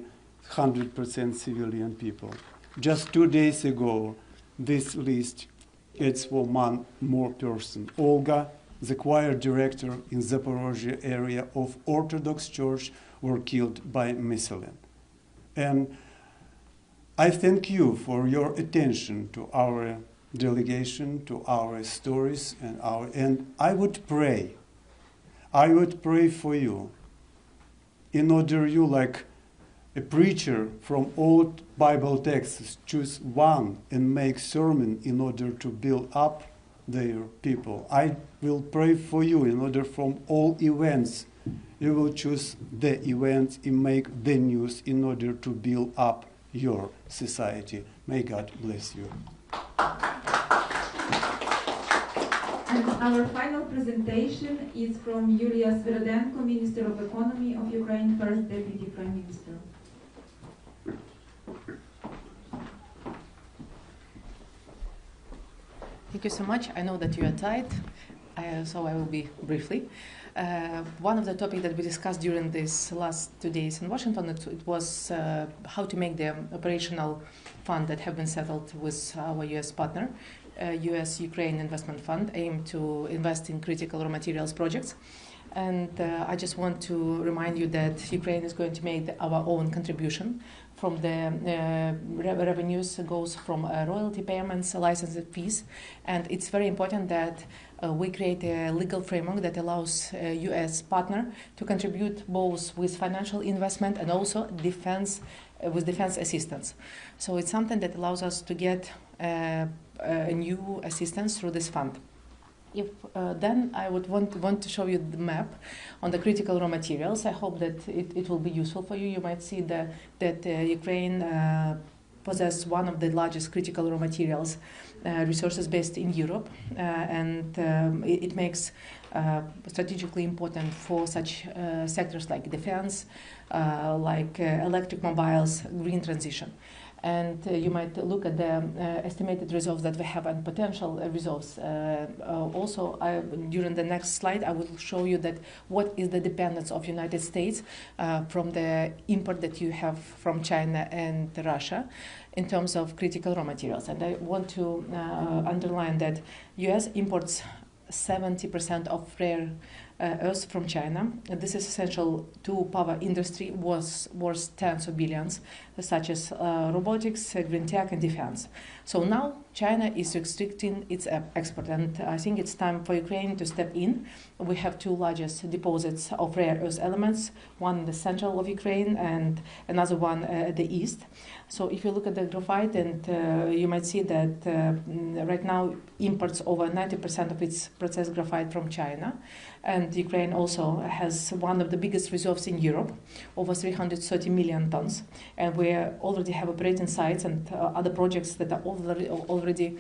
100% civilian people. Just 2 days ago, this list, it's for one more person. Olga, the choir director in Zaporozhye area of Orthodox Church, were killed by missile. And I thank you for your attention to our delegation, to our stories, and I would pray for you, in order you, like a preacher from old Bible texts, choose one and make sermon in order to build up their people. I will pray for you in order from all events you will choose the events and make the news in order to build up your society. May God bless you. And our final presentation is from Yulia Svirodenko, Minister of Economy of Ukraine, First Deputy Prime Minister. Thank you so much. I know that you are tired, so I will be briefly. One of the topics that we discussed during these last 2 days in Washington, it was how to make the operational fund that have been settled with our U.S. partner, U.S.-Ukraine Investment Fund, aimed to invest in critical raw materials projects. And I just want to remind you that Ukraine is going to make our own contribution from the revenues goes from royalty payments, license fees, and it's very important that we create a legal framework that allows U.S. partner to contribute both with financial investment and also defense assistance. So it's something that allows us to get a new assistance through this fund. If then I would want to show you the map on the critical raw materials. I hope that it will be useful for you. You might see that Ukraine possesses one of the largest critical raw materials resources based in Europe, and it makes strategically important for such sectors like defense, like electric mobiles, green transition. And you might look at the estimated reserves that we have and potential reserves. Also, during the next slide, I will show you that what is the dependence of United States from the import that you have from China and Russia in terms of critical raw materials. And I want to underline that U.S. imports 70% of rare earth from China. This is essential to power industry, was worth tens of billions, such as robotics, green tech, and defense. So now China is restricting its export, and I think it's time for Ukraine to step in. We have two largest deposits of rare earth elements, one in the central of Ukraine and another one at the east. So if you look at the graphite, and you might see that right now imports over 90% of its processed graphite from China. And Ukraine also has one of the biggest reserves in Europe, over 330 million tons. And we already have operating sites and other projects that are already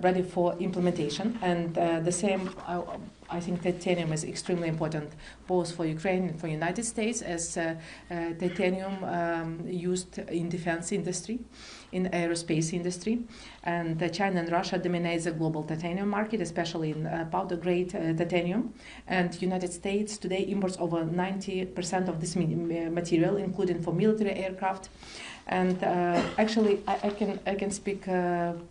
ready for implementation. And the same, I think titanium is extremely important both for Ukraine and for the United States, as titanium used in defense industry, in aerospace industry. And China and Russia dominate the global titanium market, especially in powder-grade titanium. And United States today imports over 90% of this material, including for military aircraft. And actually, I can speak, you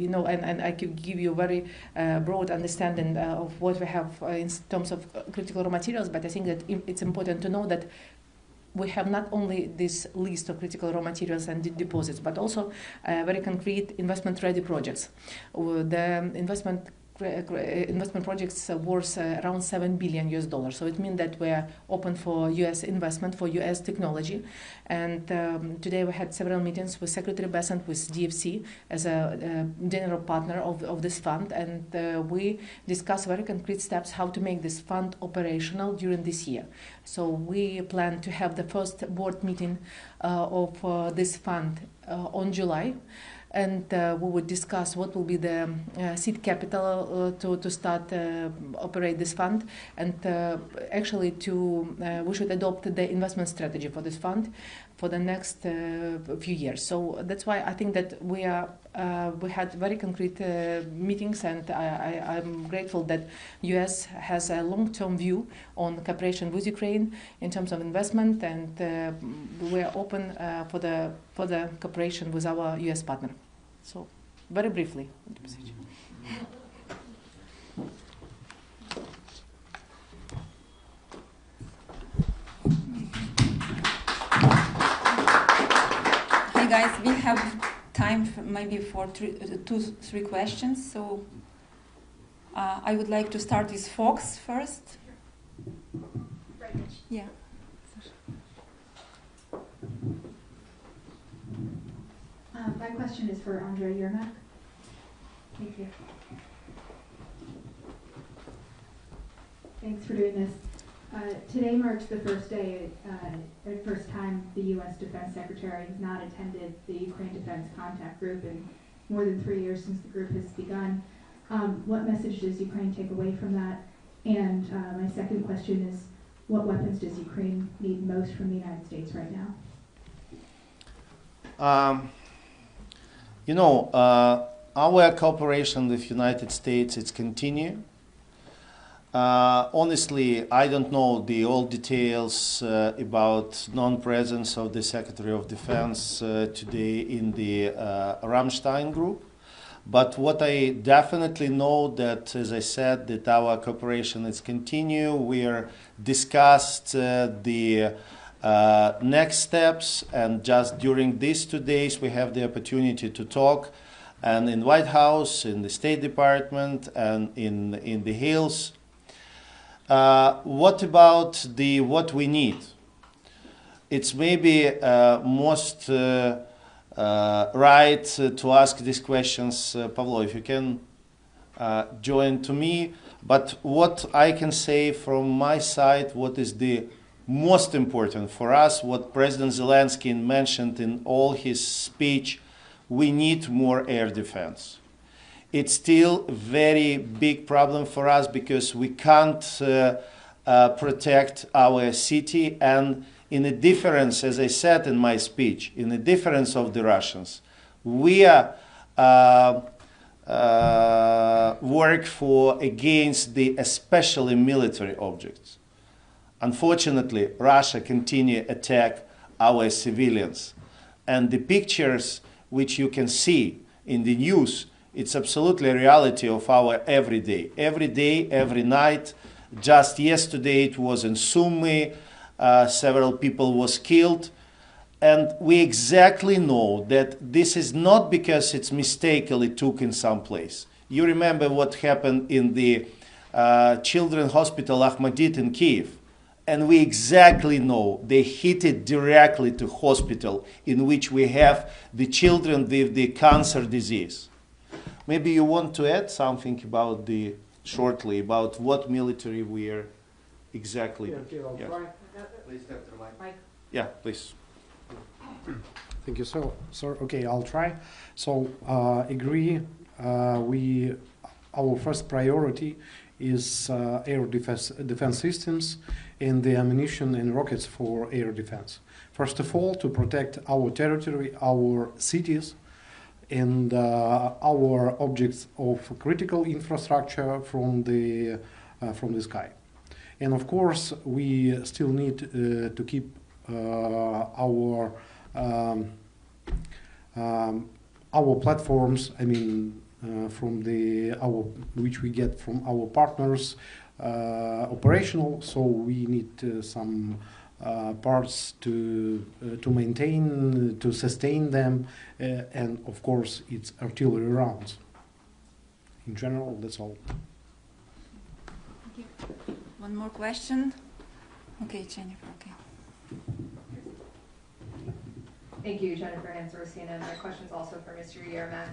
know, and I can give you a very broad understanding of what we have in terms of critical raw materials. But I think that it's important to know that we have not only this list of critical raw materials and deposits, but also very concrete investment-ready projects. The investment projects worth around $7 billion US. So it means that we are open for US investment, for US technology. And today we had several meetings with Secretary Bessent, with DFC as a general partner of this fund. And we discussed very concrete steps how to make this fund operational during this year. So we plan to have the first board meeting of this fund on July. And we would discuss what will be the seed capital to start operate this fund, and actually we should adopt the investment strategy for this fund for the next few years. So that's why I think that we had very concrete meetings, and I'm grateful that U.S. has a long-term view on cooperation with Ukraine in terms of investment, and we are open for the cooperation with our U.S. partner. So, very briefly. Hey guys, we have time maybe for 2-3 questions. So, I would like to start with Fox first. Yeah. My question is for Andriy Yermak. Thank you. Thanks for doing this. Today marks the first time the U.S. Defense Secretary has not attended the Ukraine Defense Contact Group in more than 3 years since the group has begun. What message does Ukraine take away from that? And my second question is, what weapons does Ukraine need most from the United States right now? Our cooperation with the United States is continue. Honestly, I don't know all details about non-presence of the Secretary of Defense today in the Rammstein group. But what I definitely know that, as I said, that our cooperation is continue. We are discussed the next steps, and just during these 2 days we have the opportunity to talk, and in White House, in the State Department, and in the Hills. What about what we need? It's maybe most right to ask these questions. Pavlo, if you can join to me. But what I can say from my side, what is the most important for us, what President Zelensky mentioned in all his speech, we need more air defense. It's still a very big problem for us because we can't protect our city, and in a difference, as I said in my speech, in a difference of the Russians, we are work for against the especially military objects. Unfortunately, Russia continue attack our civilians, and the pictures which you can see in the news, it's absolutely a reality of our everyday, every night. Just yesterday it was in Sumy, several people was killed. And we exactly know that this is not because it's mistakenly took in some place. You remember what happened in the children's hospital Ahmadit in Kiev. And we exactly know they hit it directly to hospital in which we have the children with the cancer disease. Maybe you want to add something about shortly about what military we are exactly. Yeah, okay, I'll try. Please have the mic. Yeah, please. Thank you, sir. Okay, I'll try. So, agree. Our first priority is air defense systems and the ammunition and rockets for air defense. First of all, to protect our territory, our cities, and our objects of critical infrastructure from the sky. And of course, we still need to keep our platforms. I mean, which we get from our partners, operational. So we need some parts to maintain, to sustain them, and of course, it's artillery rounds. In general, that's all. Thank you. One more question. Okay, Jennifer. Okay. Thank you, Jennifer Hansorsian. My question is also for Mr. Yermak.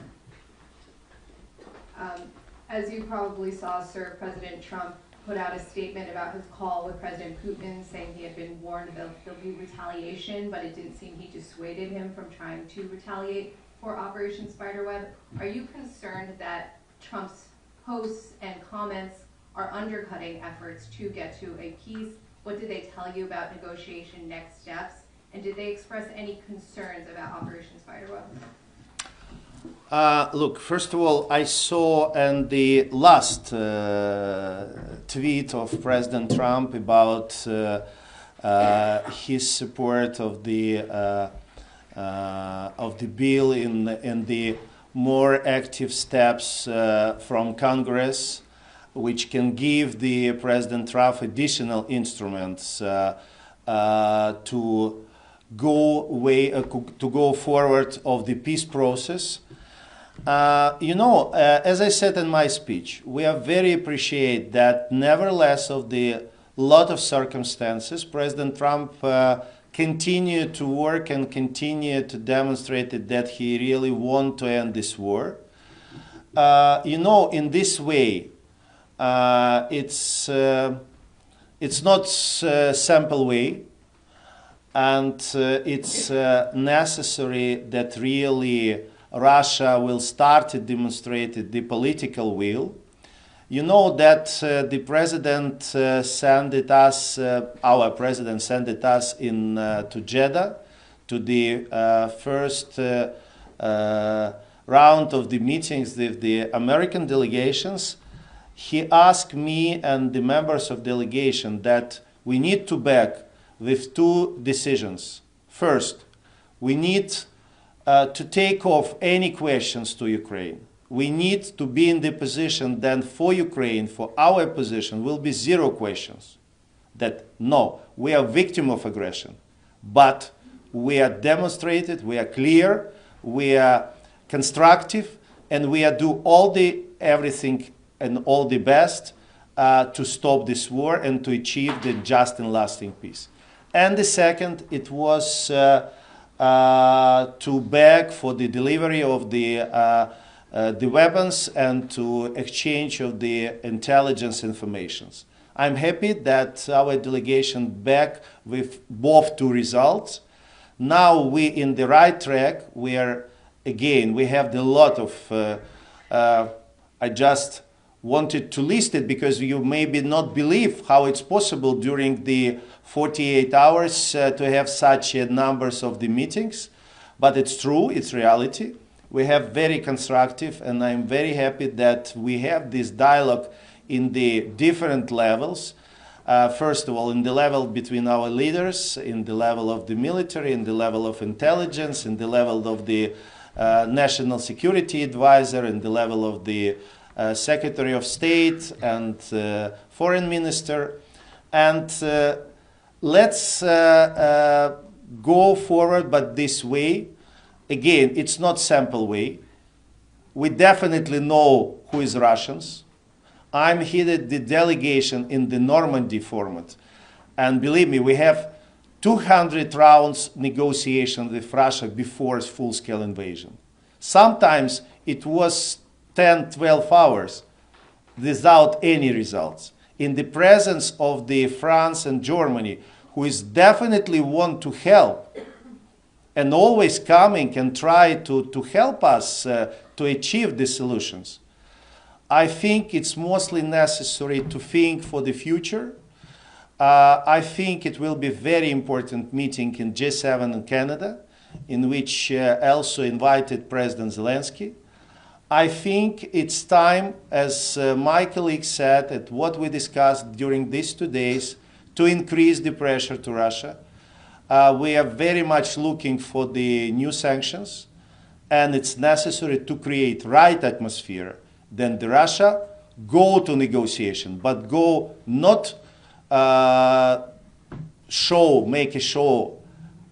As you probably saw, sir, President Trump put out a statement about his call with President Putin, saying he had been warned there'll be retaliation, but it didn't seem he dissuaded him from trying to retaliate for Operation Spiderweb. Are you concerned that Trump's posts and comments are undercutting efforts to get to a peace? What did they tell you about negotiation next steps? And did they express any concerns about Operation Spiderweb? Look, first of all, I saw in the last tweet of President Trump about his support of the bill in the more active steps from Congress, which can give the President Trump additional instruments to go forward of the peace process. As I said in my speech, we are very appreciate that nevertheless of the lot of circumstances, President Trump continued to work and continued to demonstrate that he really want to end this war. In this way, it's not a simple way, and it's necessary that really Russia will start to demonstrate the political will. You know that the president sent us, our president sent us to Jeddah to the first round of the meetings with the American delegations. He asked me and the members of delegation that we need to back with two decisions. First, we need to take off any questions to Ukraine. We need to be in the position then for Ukraine, for our position, will be zero questions. That no, we are victim of aggression, but we are demonstrated, we are clear, we are constructive, and we are do everything and all the best to stop this war and to achieve the just and lasting peace. And the second, it was to beg for the delivery of the weapons and to exchange of the intelligence informations. I'm happy that our delegation back with both two results. Now we in the right track. We have the lot of, I just wanted to list it because you maybe not believe how it's possible during the 48 hours to have such numbers of the meetings. But it's true, it's reality. We have very constructive, and I'm very happy that we have this dialogue in the different levels. First of all, in the level between our leaders, in the level of the military, in the level of intelligence, in the level of the national security advisor, in the level of the Secretary of State and Foreign Minister. And let's go forward, but this way. Again, it's not simple way. We definitely know who is Russians. I'm headed the delegation in the Normandy format. And believe me, we have 200 rounds negotiation with Russia before its full-scale invasion. Sometimes it was 10, 12 hours without any results. In the presence of the France and Germany, who is definitely want to help and always coming and try to help us to achieve the solutions, I think it's mostly necessary to think for the future. I think it will be a very important meeting in G7 in Canada, in which also invited President Zelensky. I think it's time, as my colleague said, at what we discussed during these 2 days, to increase the pressure to Russia. We are very much looking for the new sanctions, and it's necessary to create right atmosphere. Then the Russia go to negotiation, but go not make a show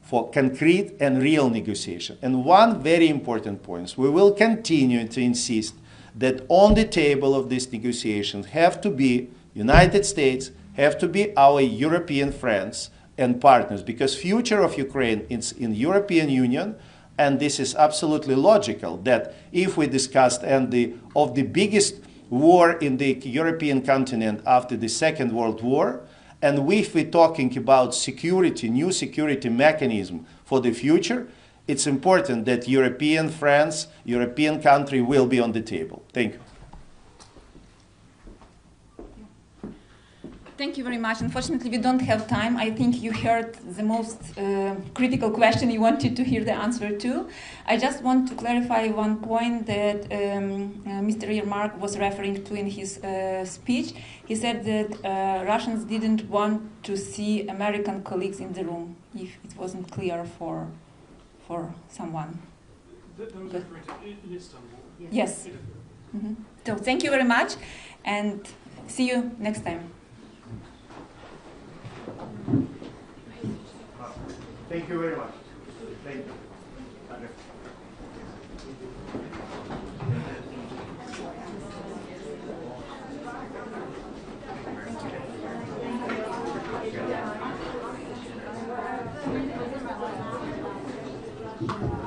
for concrete and real negotiation. And one very important point, we will continue to insist that on the table of these negotiations have to be United States, have to be our European friends and partners, because future of Ukraine is in European Union, and this is absolutely logical that if we discussed of the biggest war in the European continent after the Second World War, and if we're talking about security, new security mechanism for the future, it's important that European friends, European country will be on the table. Thank you. Thank you very much. Unfortunately, we don't have time. I think you heard the most critical question you wanted to hear the answer to. I just want to clarify one point that Mr. Yermak was referring to in his speech. He said that Russians didn't want to see American colleagues in the room, if it wasn't clear for someone. Yes. Mm-hmm. So thank you very much, and see you next time. Thank you very much. Thank you. Thank you.